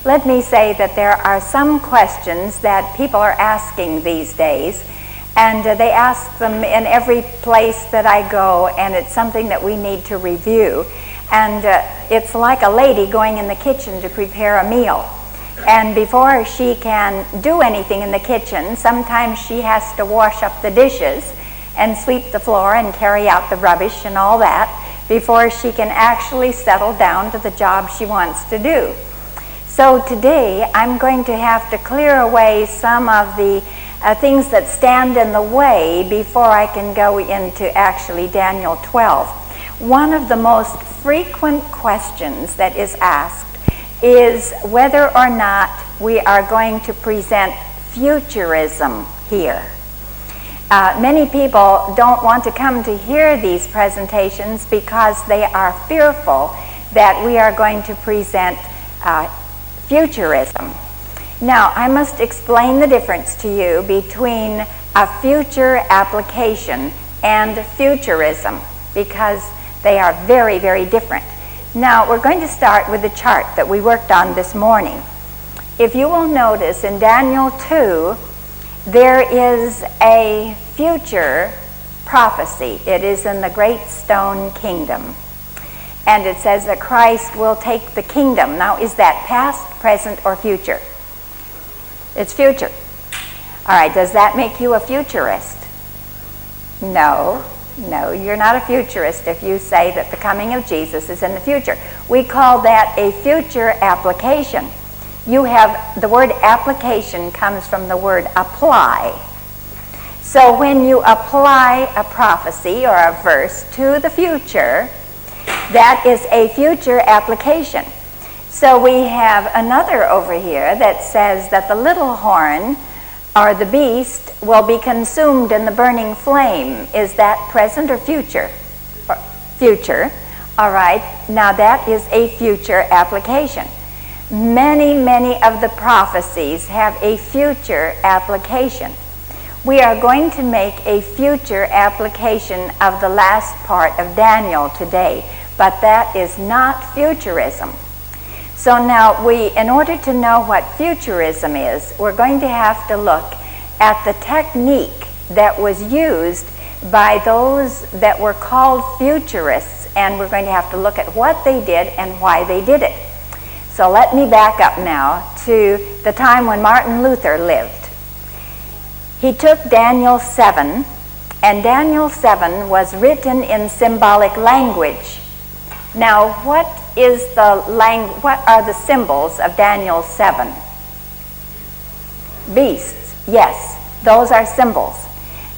let me say that there are some questions that people are asking these days, and they ask them in every place that I go, and it's something that we need to review. And it's like a lady going in the kitchen to prepare a meal. And before she can do anything in the kitchen, sometimes she has to wash up the dishes and sweep the floor and carry out the rubbish and all that before she can actually settle down to the job she wants to do. So today I'm going to have to clear away some of the things that stand in the way before I can go into actually Daniel 12. One of the most frequent questions that is asked is whether or not we are going to present futurism here. Many people don't want to come to hear these presentations because they are fearful that we are going to present futurism. Now, I must explain the difference to you between a future application and futurism, because they are very, very different. Now, we're going to start with the chart that we worked on this morning. If you will notice in Daniel 2, there is a future prophecy. It is in the great stone kingdom. And it says that Christ will take the kingdom. Now, is that past, present, or future? It's future. All right, does that make you a futurist? No, you're not a futurist if you say that the coming of Jesus is in the future. We call that a future application. You have, the word application comes from the word apply. So when you apply a prophecy or a verse to the future, that is a future application. So we have another over here that says that the little horn, or the beast, will be consumed in the burning flame. Is that present or future? Future. All right. Now that is a future application. Many of the prophecies have a future application. We are going to make a future application of the last part of Daniel today, but that is not futurism. So now in order to know what futurism is, we're going to have to look at the technique that was used by those that were called futurists, and we're going to have to look at what they did and why they did it. So let me back up now to the time when Martin Luther lived. He took Daniel 7, and Daniel 7 was written in symbolic language. Now, what are the symbols of Daniel 7? Beasts, yes, those are symbols.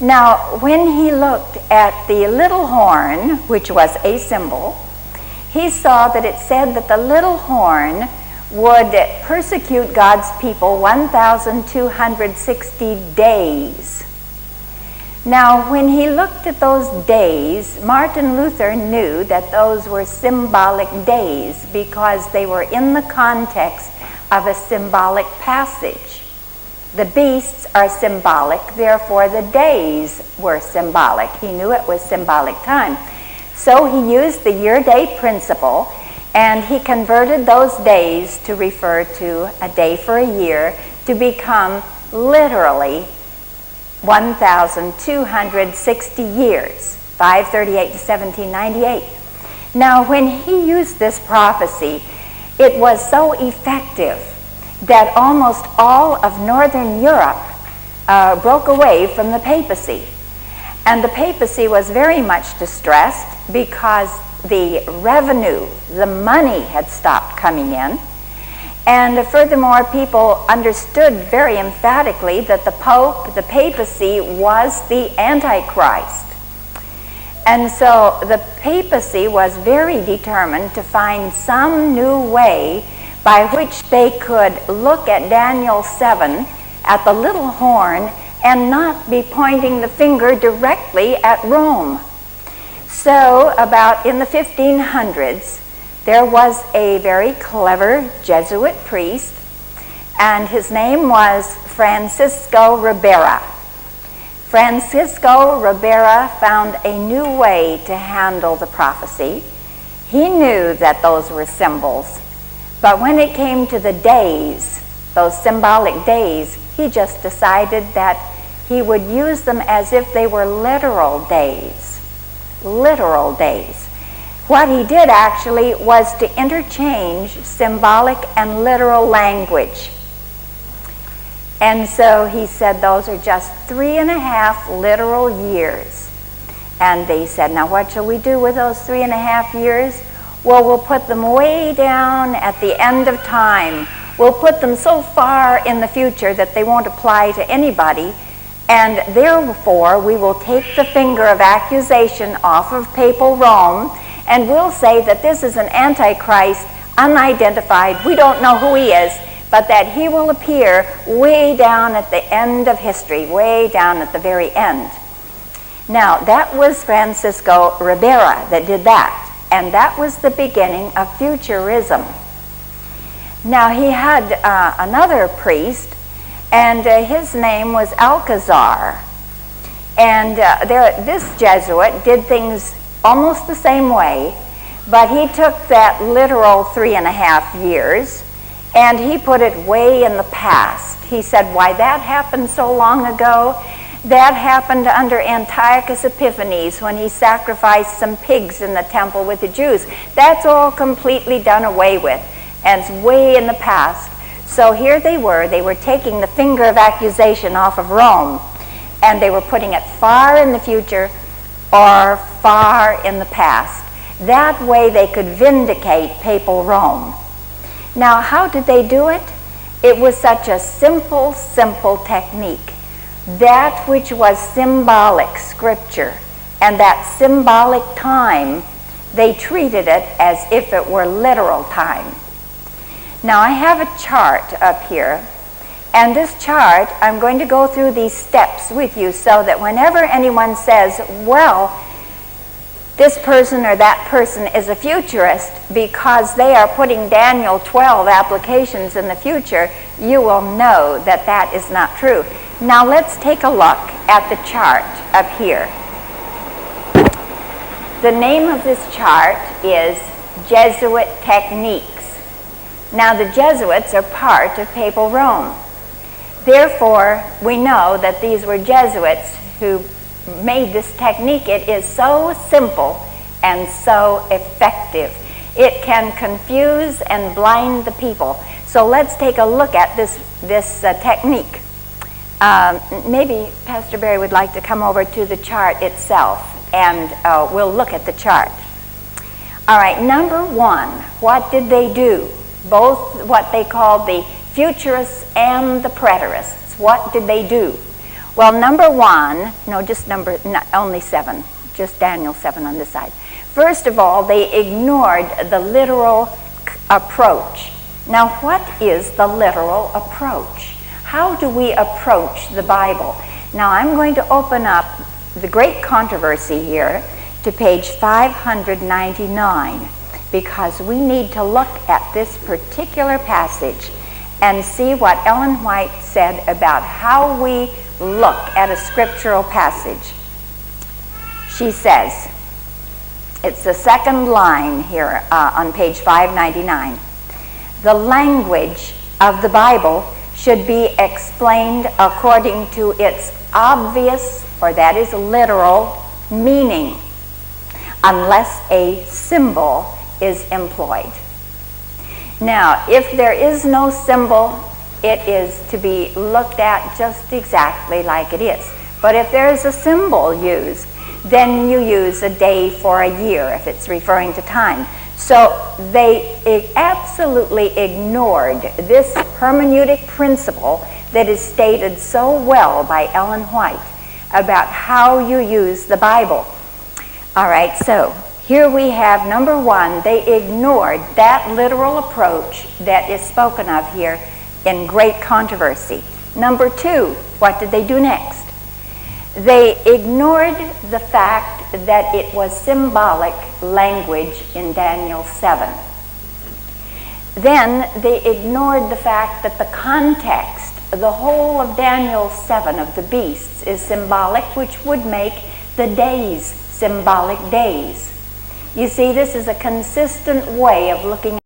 Now, when he looked at the little horn, which was a symbol, he saw that it said that the little horn would persecute God's people 1,260 days. Now, when he looked at those days, Martin Luther knew that those were symbolic days because they were in the context of a symbolic passage. The beasts are symbolic, therefore the days were symbolic. He knew it was symbolic time. So he used the year-day principle, and he converted those days to refer to a day for a year to become literally 1,260 years, 538 to 1798. Now, when he used this prophecy, it was so effective that almost all of Northern Europe broke away from the papacy. And the papacy was very much distressed because the revenue, the money had stopped coming in. And furthermore, people understood very emphatically that the Pope, the papacy, was the Antichrist. And so the papacy was very determined to find some new way by which they could look at Daniel 7, at the little horn, and not be pointing the finger directly at Rome. So about in the 1500s, there was a very clever Jesuit priest, and his name was Francisco Ribera. Francisco Ribera found a new way to handle the prophecy. He knew that those were symbols, But when it came to the days, those symbolic days, he just decided that he would use them as if they were literal days. Literal days. What he did actually was to interchange symbolic and literal language. And so he said those are just 3.5 literal years. And they said, now what shall we do with those 3.5 years? Well, we'll put them way down at the end of time. We'll put them so far in the future that they won't apply to anybody. And therefore, we will take the finger of accusation off of papal Rome, and we'll say that this is an antichrist, unidentified. We don't know who he is, but that he will appear way down at the end of history, way down at the very end. Now, that was Francisco Ribera that did that, and that was the beginning of futurism. Now, he had another priest, and his name was Alcazar. And this Jesuit did things almost the same way, but he took that literal 3.5 years, and he put it way in the past. He said, why, that happened so long ago? That happened under Antiochus Epiphanes when he sacrificed some pigs in the temple with the Jews. That's all completely done away with, and it's way in the past. So here they were taking the finger of accusation off of Rome, and they were putting it far in the future or far in the past. That way they could vindicate papal Rome. Now, how did they do it? It was such a simple, simple technique. That which was symbolic scripture and that symbolic time, they treated it as if it were literal time. Now, I have a chart up here, and this chart, I'm going to go through these steps with you so that whenever anyone says, well, this person or that person is a futurist because they are putting Daniel 12 applications in the future, you will know that that is not true. Now let's take a look at the chart up here. The name of this chart is Jesuit Techniques. Now the Jesuits are part of papal Rome. Therefore, we know that these were Jesuits who made this technique. It is so simple and so effective. It can confuse and blind the people. So let's take a look at this technique. Maybe Pastor Barry would like to come over to the chart itself, and we'll look at the chart. All right, number one, what did they do? Both what they called the futurists and the preterists. What did they do? Well, number one, only 7, just Daniel 7 on this side. First of all, they ignored the literal approach. Now, what is the literal approach? How do we approach the Bible? Now, I'm going to open up the great controversy here to page 599, because we need to look at this particular passage and see what Ellen White said about how we look at a scriptural passage. She says, it's the second line here on page 599. The language of the Bible should be explained according to its obvious, or that is literal, meaning, unless a symbol is employed. Now, if there is no symbol, it is to be looked at just exactly like it is. But if there is a symbol used, then you use a day for a year if it's referring to time. So they absolutely ignored this hermeneutic principle that is stated so well by Ellen White about how you use the Bible. All right, so here we have number one, they ignored that literal approach that is spoken of here in great controversy. Number two, what did they do next? They ignored the fact that it was symbolic language in Daniel 7. Then they ignored the fact that the context, the whole of Daniel 7 of the beasts is symbolic, which would make the days symbolic days. You see, this is a consistent way of looking